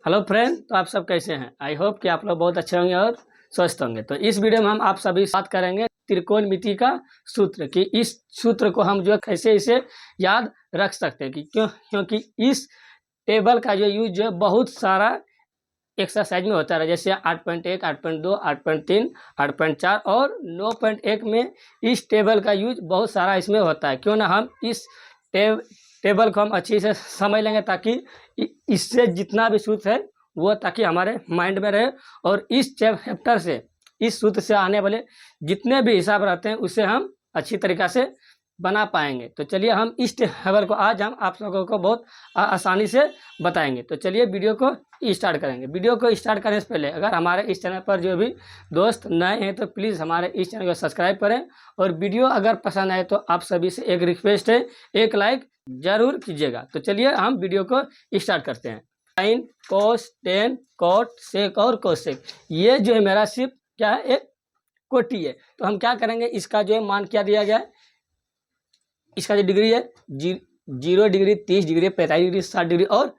Hello friend, तो आप सब कैसे हैं। आई होप कि आप लोग बहुत अच्छे होंगे और स्वस्थ होंगे। तो इस वीडियो में हम आप सभी बात करेंगे त्रिकोणमिति का सूत्र कि इस सूत्र को हम जो है कैसे इसे याद रख सकते हैं कि क्योंकि इस टेबल का जो यूज जो है बहुत सारा एक्सरसाइज में होता है, जैसे 8.1, 8.2, 8.3, 8.4 और 9.1 में इस टेबल का यूज बहुत सारा इसमें होता है। क्यों ना हम इस टेबल को हम अच्छी से समझ लेंगे ताकि इससे जितना भी सूत्र है वो ताकि हमारे माइंड में रहे और इस चैप्टर से इस सूत्र से आने वाले जितने भी हिसाब रहते हैं उसे हम अच्छी तरीक़ा से बना पाएंगे। तो चलिए हम इस टेबल को आज हम आप लोगों को बहुत आसानी से बताएंगे। तो चलिए वीडियो को स्टार्ट करेंगे। वीडियो को स्टार्ट करने से पहले अगर हमारे इस चैनल पर जो भी दोस्त नए हैं तो प्लीज़ हमारे इस चैनल को सब्सक्राइब करें और वीडियो अगर पसंद आए तो आप सभी से एक रिक्वेस्ट है, एक लाइक ज़रूर कीजिएगा। तो चलिए हम वीडियो को स्टार्ट करते हैं। साइन, कोस, टेन, कॉट, सेक और कोसेक, ये जो है मेरा सिर्फ क्या है, एक कोटि है। तो हम क्या करेंगे, इसका जो है मान क्या दिया गया है, इसका जो डिग्री है 0 डिग्री, 30 डिग्री, 45 डिग्री, 60 डिग्री और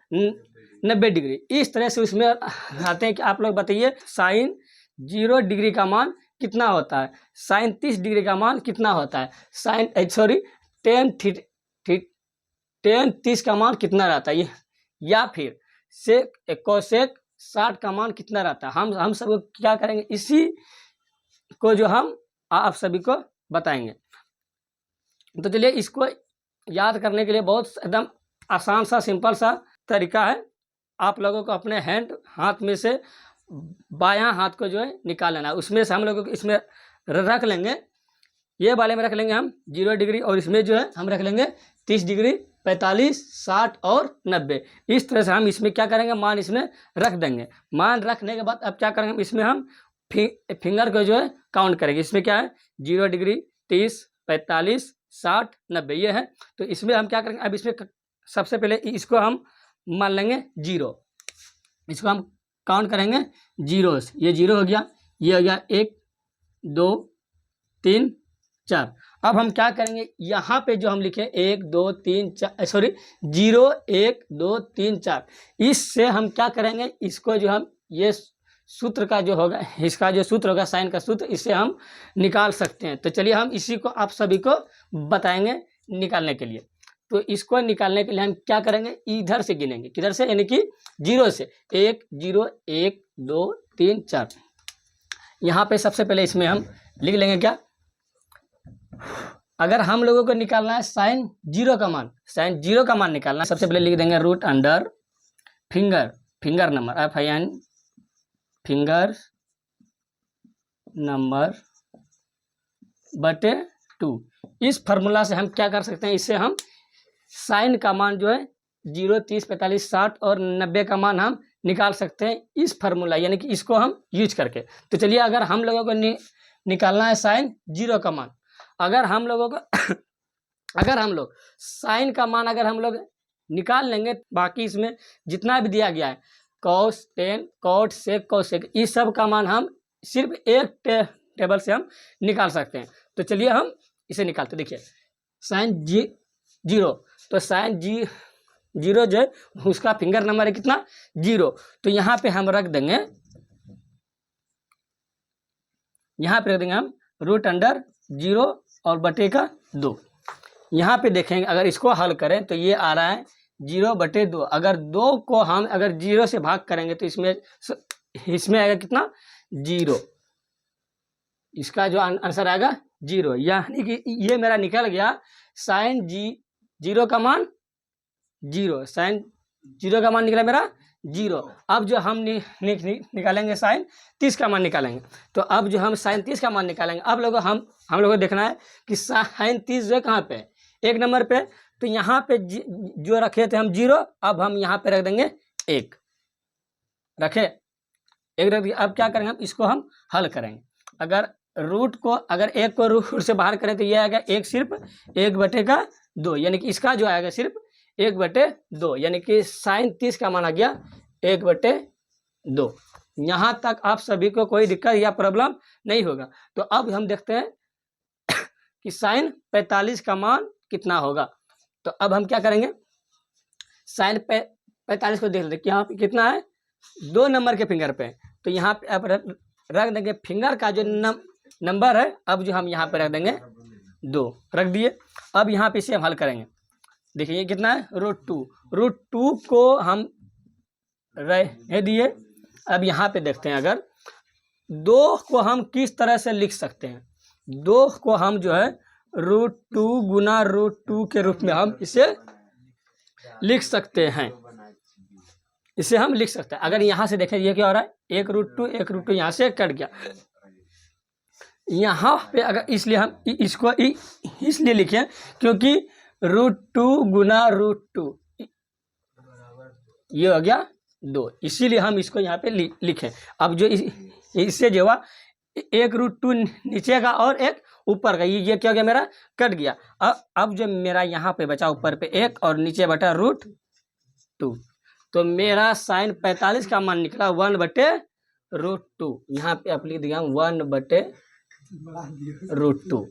90 डिग्री। इस तरह से उसमें आते हैं कि आप लोग बताइए साइन 0 डिग्री का मान कितना होता है, साइन 30 डिग्री का मान कितना होता है, साइन सॉरी टेन 30 का मान कितना रहता है, या फिर सेक कोसेक 60 का मान कितना रहता है। हम सब क्या करेंगे, इसी को जो हम आप सभी को बताएंगे। तो चलिए इसको याद करने के लिए बहुत एकदम आसान सा सिंपल सा तरीका है। आप लोगों को अपने हाथ में से बायां हाथ को जो है निकाल लेना है। उसमें से हम लोगों को इसमें रख लेंगे, ये वाले में रख लेंगे हम 0 डिग्री और इसमें जो है हम रख लेंगे 30 डिग्री, 45, 60 और 90। इस तरह से हम इसमें क्या करेंगे, मान इसमें रख देंगे। मान रखने के बाद अब क्या करेंगे, इसमें हम फिंगर को जो है काउंट करेंगे। इसमें क्या है 0 डिग्री, 30, 45, 60, 90 ये है। तो इसमें हम क्या करेंगे, अब इसमें सबसे पहले इसको हम मान लेंगे 0, इसको हम काउंट करेंगे 0 से। ये 0 हो गया, ये हो गया 1, 2, 3, 4। अब हम क्या करेंगे, यहाँ पे जो हम लिखे 1, 2, 3, 4 सॉरी 0, 1, 2, 3, 4, इससे हम क्या करेंगे, इसको जो हम ये सूत्र का जो होगा, इसका जो सूत्र होगा साइन का सूत्र, इससे हम निकाल सकते हैं। तो चलिए हम इसी को आप सभी को बताएंगे निकालने के लिए। तो इसको निकालने के लिए हम क्या करेंगे, इधर से गिनेंगे, किधर से, यानी कि 0 से 1, 0, 1, 2, 3, 4। यहाँ पे सबसे पहले इसमें हम लिख लेंगे क्या, अगर हम लोगों को निकालना है साइन 0 का मान, साइन 0 का मान निकालना है, सबसे पहले लिख देंगे root under finger number FIN finger number बटे 2। इस फार्मूला से हम क्या कर सकते हैं, इससे हम साइन का मान जो है 0, 30, 45, 60 और 90 का मान हम निकाल सकते हैं इस फार्मूला, यानी कि इसको हम यूज करके। तो चलिए अगर हम लोगों को निकालना है साइन 0 का मान, अगर हम लोगों को अगर हम लोग साइन का मान अगर हम लोग निकाल लेंगे, बाकी इसमें जितना भी दिया गया है कॉस, टेन, कॉट, सेक, कोसेक, इस सब का मान हम सिर्फ एक टेबल से हम निकाल सकते हैं। तो चलिए हम इसे निकालते। देखिए साइन 0, तो साइन 0 जो है उसका फिंगर नंबर है कितना, 0। तो यहाँ पे हम रख देंगे, यहाँ पे रख देंगे हम रूट अंडर 0 और बटे का 2। यहाँ पे देखेंगे अगर इसको हल करें तो ये आ रहा है 0 बटे 2। अगर 2 को हम अगर 0 से भाग करेंगे तो इसमें आएगा कितना, 0। इसका जो आंसर आएगा 0, यानी कि ये मेरा निकल गया साइन 0 का मान 0, साइन 0 का मान निकला मेरा 0। अब जो हम निकालेंगे साइन 30 का मान निकालेंगे। तो अब जो हम साइन 30 का मान निकालेंगे, अब लोग हम लोगों को देखना है कि साइन 30 जो है कहाँ पे, एक नंबर पे। तो यहाँ पे जो रखे थे हम 0, अब हम यहाँ पे रख देंगे 1, रखे 1 रख दिया। अब क्या करेंगे, हम इसको हम हल करेंगे। अगर रूट को अगर 1 को रूट से बाहर करें तो ये आएगा 1 सिर्फ 1 बटे का 2, यानी कि इसका जो आएगा सिर्फ 1 बटे 2, यानी कि साइन 30 का मान आ गया 1 बटे 2। यहाँ तक आप सभी को कोई दिक्कत या प्रॉब्लम नहीं होगा। तो अब हम देखते हैं कि साइन 45 का मान कितना होगा। तो अब हम क्या करेंगे, साइन 45 को देख लेते हैं कि यहाँ पे कितना है, 2 नंबर के फिंगर पे, तो यहाँ पे अब रख देंगे फिंगर का जो नंबर है, अब जो हम यहाँ पे रख देंगे 2, रख दिए। अब यहाँ पे इसे हम हल करेंगे। देखिए ये कितना है, √2, √2 को हम रह दिए। अब यहाँ पे देखते हैं, अगर 2 को हम किस तरह से लिख सकते हैं। 2 को हम जो है √2 गुना √2 के रूप में हम इसे लिख सकते हैं। इसे हम लिख सकते हैं। अगर यहाँ से देखें ये क्या हो रहा है, 1√2 यहाँ से कट गया। यहाँ पे अगर इसलिए हम इसको इसलिए लिखें क्योंकि √2 गुना √2 ये हो गया 2, इसीलिए हम इसको यहाँ पे लिखें। अब जो इससे जो हुआ, एक √2 नीचे का और एक ऊपर का, ये क्या हो गया मेरा, कट गया। अब जो मेरा यहाँ पे बचा ऊपर पे 1 और नीचे बटा √2, तो मेरा साइन 45 का मान निकला 1/√2। यहाँ पे आप लिख दिया 1/√2।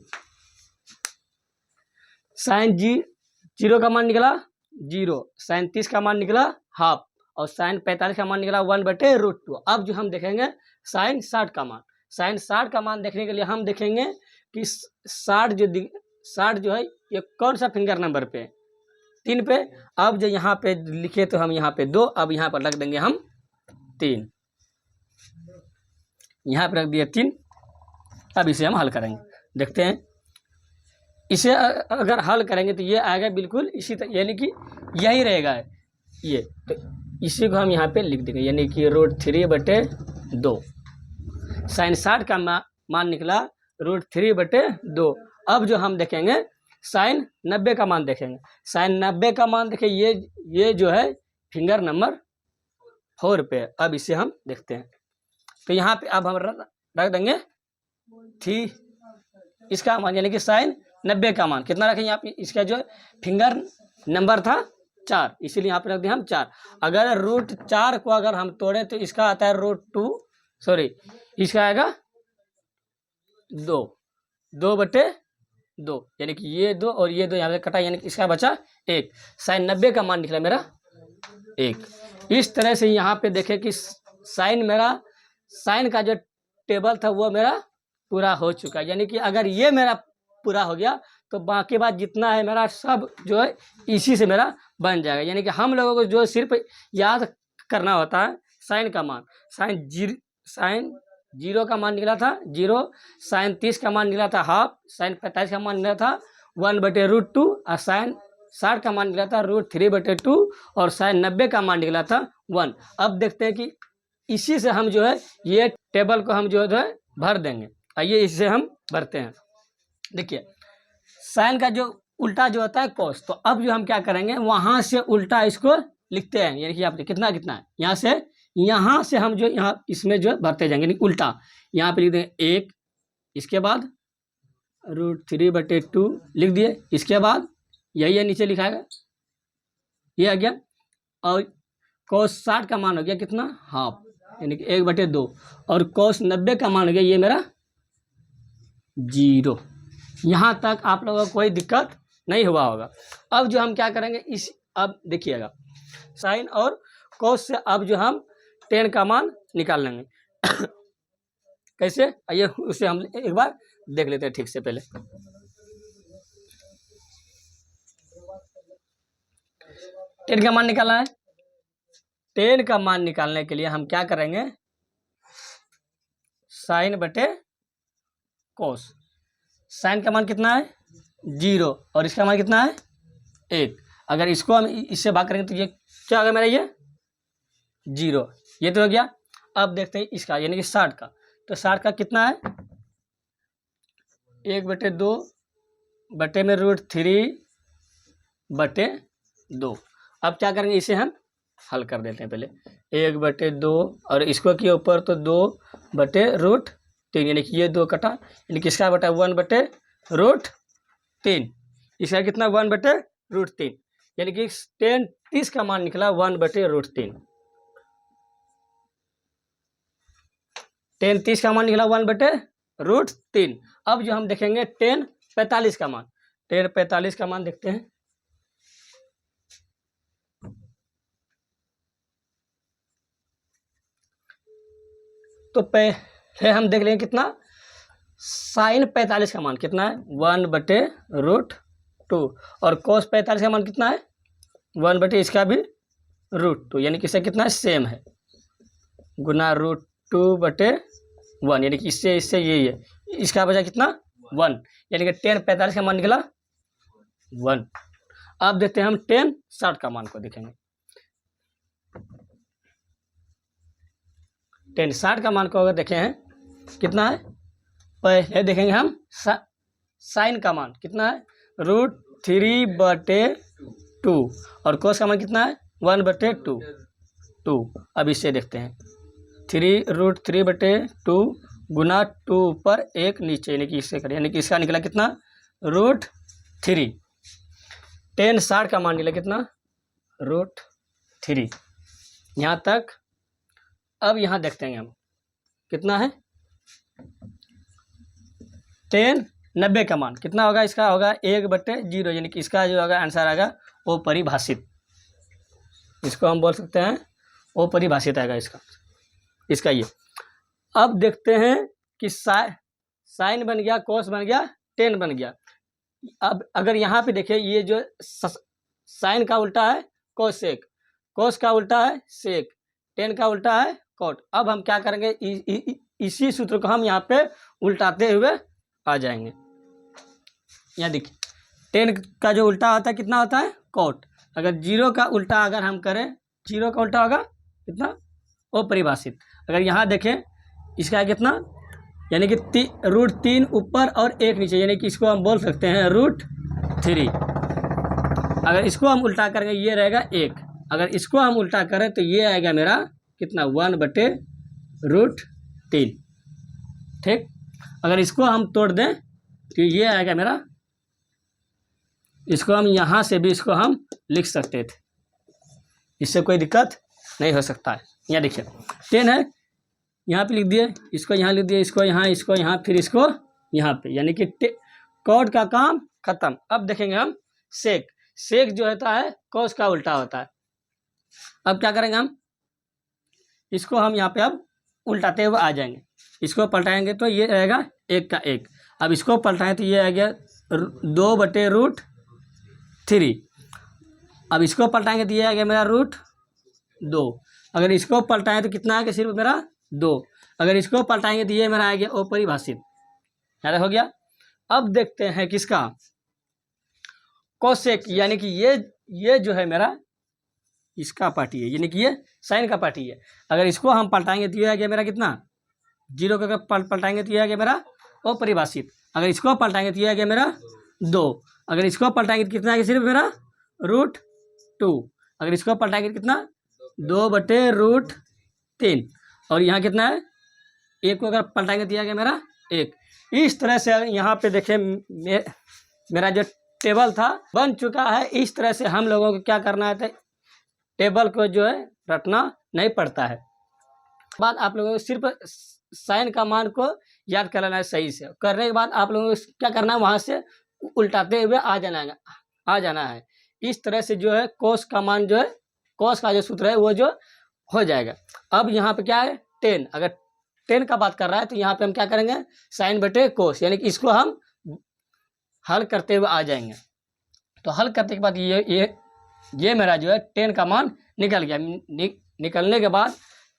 साइन 0 का मान निकला 0, साइन 30 का मान निकला हाफ, और साइन 45 का मान निकला 1/√2। अब जो हम देखेंगे साइन 60 का मान। साइन 60 का मान देखने के लिए हम देखेंगे कि 60 जो है ये कौन सा फिंगर नंबर पे, 3 पे। अब जो यहाँ पे लिखे तो हम यहाँ पे 2, अब यहाँ पर रख देंगे हम 3, यहाँ पे रख दिए 3। अब इसे हम हल करेंगे, देखते हैं। इसे अगर हल करेंगे तो ये आएगा बिल्कुल इसी तरह, यानी कि यही रहेगा ये, तो इसी को हम यहाँ पे लिख देंगे, यानी कि √3/2। साइन 60 का मान निकला √3/2। अब जो हम देखेंगे साइन 90 का मान देखेंगे। साइन 90 का मान देखें, ये जो है फिंगर नंबर 4 पे। अब इसे हम देखते हैं, तो यहाँ पे अब हम रख देंगे 3, इसका मान, यानी कि साइन 90 का मान कितना रखें यहाँ पे, इसका जो फिंगर नंबर था 4, इसीलिए यहाँ पे रख दिया हम 4। अगर √4 को अगर हम तोड़े तो इसका आता है इसका आएगा 2/2, यानी कि ये 2 और ये 2 यहाँ पे कटा, यानी कि इसका बचा 1। साइन 90 का मान निकला मेरा 1। इस तरह से यहाँ पे देखें कि साइन का जो टेबल था वो मेरा पूरा हो चुका है, यानी कि अगर ये मेरा पूरा हो गया तो बाकी बात जितना है मेरा सब जो है इसी से मेरा बन जाएगा। यानी कि हम लोगों को जो सिर्फ याद करना होता है साइन का मान। साइन 0 का मान निकला था 0, साइन 30 का मान निकला था हाफ, साइन 45 का मान निकला था 1/√2, और साइन 60 का मान निकला था √3/2, और साइन 90 का मान निकला था 1। अब देखते हैं कि इसी से हम जो है ये टेबल को हम जो है भर देंगे। आइए इससे हम भरते हैं। देखिए साइन का जो उल्टा जो होता है कॉस, तो अब जो हम क्या करेंगे वहां से उल्टा इसको लिखते हैं, यानी कि आप कितना है, यहाँ से हम जो यहाँ इसमें जो भरते जाएंगे, यानी उल्टा। यहाँ पे लिख देंगे 1, इसके बाद √3/2 लिख दिए, इसके बाद यही है नीचे लिखाएगा, ये आ गया। और कॉस 60 का मान हो गया कितना, हाफ, यानी कि 1/2, और कॉस 90 का मान हो गया ये मेरा 0। यहाँ तक आप लोगों को कोई दिक्कत नहीं हुआ होगा। अब जो हम क्या करेंगे अब देखिएगा साइन और कॉस से अब जो हम tan का मान निकाल लेंगे। कैसे, आइए उसे हम एक बार देख लेते हैं ठीक से। पहले tan का मान निकालना है। tan का मान निकालने के लिए हम क्या करेंगे, साइन बटे कॉस। साइन का मान कितना है 0, और इसका मान कितना है 1। अगर इसको हम इससे भाग करेंगे तो ये क्या होगा मेरा, ये 0, ये तो हो गया। अब देखते हैं इसका, यानी कि 60 का, तो 60 का कितना है 1/2 बटे में √3/2। अब क्या करेंगे, इसे हम हल कर देते हैं। पहले 1/2 और इसको किए ऊपर तो 2/√3, यानी कि ये 2 कटा, यानी कि इसका बटा 1/√3, इसका कितना 1/√3, यानी कि tan 30 का मान निकला 1/√3। tan 30 का मान निकला 1/√3। अब जो हम देखेंगे tan 45 का मान, tan 45 का मान देखते हैं। तो पहले हम देख लेंगे कितना साइन 45 का मान कितना है 1/√2 और cos 45 का मान कितना है 1/ इसका भी √2 यानी कि इससे कितना है सेम है गुना √2/1 यानी कि इससे इससे यही है इसका बचा कितना 1 यानी कि tan 45 का मान निकला 1। अब देखते हैं हम tan 60 का मान को देखेंगे। tan 60 का मान को अगर देखें हैं कितना है पहले देखेंगे हम साइन का मान कितना है √3/2 और cos का मान कितना है 1/2। अब इससे देखते हैं 3√3/2 गुना 2 ऊपर 1 नीचे यानी कि इससे करें यानी कि इसका निकला कितना √3। tan 60 का मान निकला कितना √3 यहाँ तक। अब यहाँ देखते हैं हम कितना है tan 90 का मान कितना होगा इसका होगा 1/0 यानी कि इसका जो होगा आंसर आएगा वो परिभाषित इसको हम बोल सकते हैं वो परिभाषित आएगा इसका ये। अब देखते हैं कि साइन बन गया cos बन गया tan बन गया। अब अगर यहाँ पे देखिए ये जो साइन का उल्टा है कोसेक cos का उल्टा है सेक tan का उल्टा है कॉट। अब हम क्या करेंगे इसी सूत्र को हम यहाँ पे उल्टाते हुए आ जाएंगे। यहाँ देखिए tan का जो उल्टा होता है कितना होता है कॉट। अगर 0 का उल्टा अगर हम करें 0 का उल्टा होगा कितना अपरिभाषित। अगर यहाँ देखें इसका है कितना यानी कि √3 ऊपर और 1 नीचे यानी कि इसको हम बोल सकते हैं √3। अगर इसको हम उल्टा करेंगे ये रहेगा 1। अगर इसको हम उल्टा करें तो ये आएगा मेरा कितना 1/√3 ठीक। अगर इसको हम तोड़ दें तो ये आएगा मेरा इसको हम यहाँ से भी इसको हम लिख सकते थे इससे कोई दिक्कत नहीं हो सकता है। यहाँ देखिए 10 है यहाँ पे लिख दिए इसको यहाँ लिख दिए इसको यहाँ फिर इसको यहाँ पे यानी कि कॉट का काम खत्म। अब देखेंगे हम सेक जो होता है cos का उल्टा होता है। अब क्या करेंगे हम इसको हम यहाँ पे अब उल्टाते हुए आ जाएंगे। इसको पलटाएंगे तो ये रहेगा 1 का 1। अब इसको पलटाएं तो ये आ गया 2/√3। अब इसको पलटाएंगे तो ये आ गया मेरा √2। अगर इसको पलटाएं तो कितना आ गया सिर्फ मेरा 2। अगर इसको पलटाएंगे तो ये मेरा आ गया अपरिभाषित याद हो गया। अब देखते हैं किसका कोसेक यानी कि ये जो है मेरा इसका पार्टी है यानी कि ये साइन का पार्टी है। अगर इसको हम पलटाएंगे तो ये आ गया मेरा कितना 0 का पलटाएंगे तो ये आ गया मेरा अपरिभाषित। अगर इसको पलटाएंगे तो ये आ गया मेरा 2। अगर इसको पलटाएंगे तो कितना आ गया सिर्फ मेरा √2। अगर इसको पलटाएंगे तो कितना 2/√3 और यहाँ कितना है 1 को अगर पलटाएंगे तो ये आ गया मेरा 1। इस तरह से यहाँ पे देखें मेरा जो टेबल था बन चुका है। इस तरह से हम लोगों को क्या करना है टेबल को जो है रटना नहीं पड़ता है। बाद आप लोगों को सिर्फ साइन का मान को याद कर लेना है सही से। करने के बाद आप लोगों को क्या करना है वहाँ से उल्टाते हुए आ जाना है। इस तरह से जो है cos का मान जो है cos का जो सूत्र है वो जो हो जाएगा। अब यहाँ पे क्या है 10 अगर 10 का बात कर रहा है तो यहाँ पे हम क्या करेंगे sin/cos यानी कि इसको हम हल करते हुए आ जाएंगे। तो हल करने के बाद ये मेरा जो है 10 का मान निकल गया। निकलने के बाद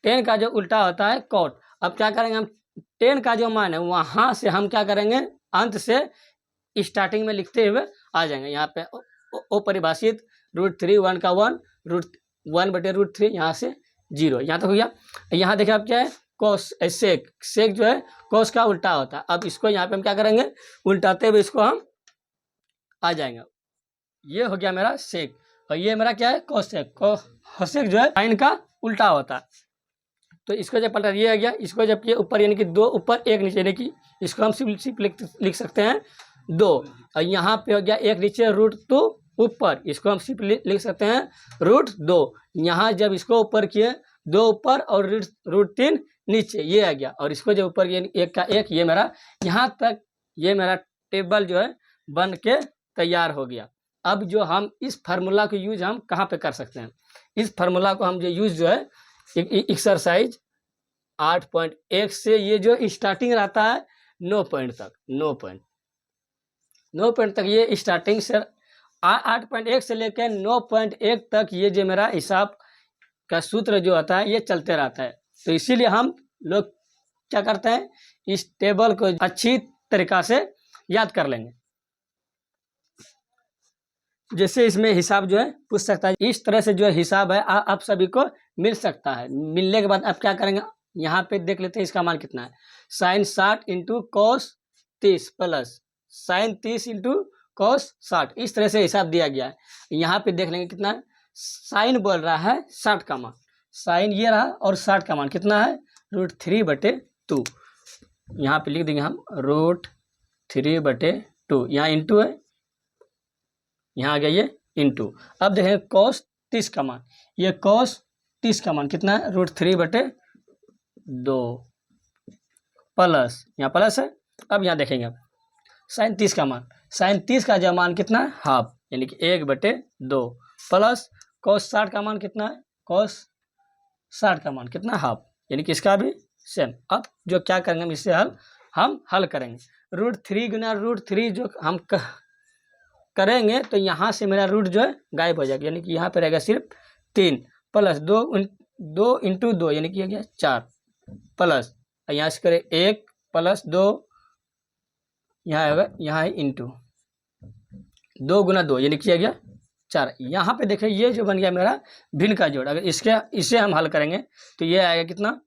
10 का जो उल्टा होता है cot। अब क्या करेंगे हम 10 का जो मान है वहाँ से हम क्या करेंगे अंत से स्टार्टिंग में लिखते हुए आ जाएंगे। यहाँ पे अपरिभाषित √3 1 का 1 1/√3 यहाँ से 0 यहाँ तक हो गया। यहाँ देखिए आप क्या है सेक जो है cos का उल्टा होता है। अब इसको यहाँ पे हम क्या करेंगे उल्टाते हुए इसको हम आ जाएंगे। ये हो गया मेरा सेक और ये मेरा क्या है कोसेक जो है साइन का उल्टा होता है। तो इसको जब पलटा ये आ गया इसको जब ये ऊपर यानी कि 2 ऊपर 1 नीचे यानी कि इसको हम सिर्फ लिख सकते हैं 2 और यहाँ पे हो गया 1 नीचे √2 ऊपर इसको हम सिर्फ लिख सकते हैं √2। यहाँ जब इसको ऊपर किए 2 ऊपर और √3 नीचे ये आ गया और इसको जब ऊपर किए 1 का 1 ये मेरा यहाँ तक ये मेरा टेबल जो है बन के तैयार हो गया। अब जो हम इस फार्मूला को यूज हम कहाँ पे कर सकते हैं इस फार्मूला को हम जो यूज जो है एक्सरसाइज 8.1 से ये जो स्टार्टिंग रहता है 9 पॉइंट तक, 9 पॉइंट तक ये स्टार्टिंग से 8.1 से लेकर 9.1 तक ये जो मेरा हिसाब का सूत्र जो होता है ये चलते रहता है। तो इसीलिए हम लोग क्या करते हैं, इस टेबल को अच्छी तरीक़ा से याद कर लेंगे। जैसे इसमें हिसाब जो है पूछ सकता है, इस तरह से जो हिसाब है आप सभी को मिल सकता है। मिलने के बाद आप क्या करेंगे, यहाँ पे देख लेते हैं इसका मान कितना है। Sine 60 into cos 30 plus sine 30 into cos 60, इस तरह से हिसाब दिया गया है। यहाँ पे देख लेंगे कितना है, साइन बोल रहा है 60 का मान, साइन ये रहा और 60 का मान कितना है √3/2। यहाँ पे लिख देंगे हम √3/2, यहाँ इंटू है, यहाँ आ गया ये इंटू। अब देखें कॉस 30 का मान, ये कॉस 30 का मान कितना है √3/2 प्लस, यहाँ प्लस है। अब यहाँ देखेंगे आप साइन 30 का मान, साइन 30 का जो मान कितना है हाफ, यानी कि 1/2 प्लस कॉस 60 का मान कितना है, कॉस 60 का मान कितना हाफ, यानी कि इसका भी सेम। अब जो क्या करेंगे हम इससे हम हल करेंगे। √3 गुना √3 जो हम करेंगे तो यहाँ से मेरा रूट जो है गायब हो जाएगा, यानी कि यहाँ पे रहेगा सिर्फ 3 प्लस 2 इंटू 2 यानी कि हो गया 4 प्लस यहाँ से करें 1 प्लस 2, यहाँ होगा, यहाँ है इंटू 2 गुना 2 यानी कि हो गया 4। यहाँ पे देखें ये जो बन गया मेरा भिन्न का जोड़, अगर इसे हम हल करेंगे तो ये आएगा कितना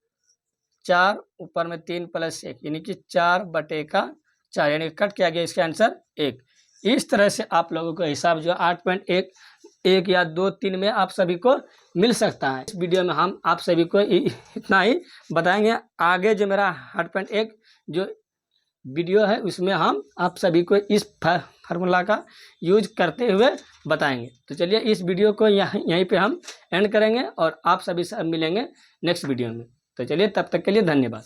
4 ऊपर में 3 प्लस 1 यानी कि 4/4 यानी कट किया गया, इसका आंसर 1। इस तरह से आप लोगों को हिसाब जो 8.1 या 2, 3 में आप सभी को मिल सकता है। इस वीडियो में हम आप सभी को इतना ही बताएंगे। आगे जो मेरा 8.1 जो वीडियो है उसमें हम आप सभी को इस फार्मूला का यूज करते हुए बताएंगे। तो चलिए इस वीडियो को यहीं पे हम एंड करेंगे और आप सभी से मिलेंगे नेक्स्ट वीडियो में। तो चलिए तब तक के लिए धन्यवाद।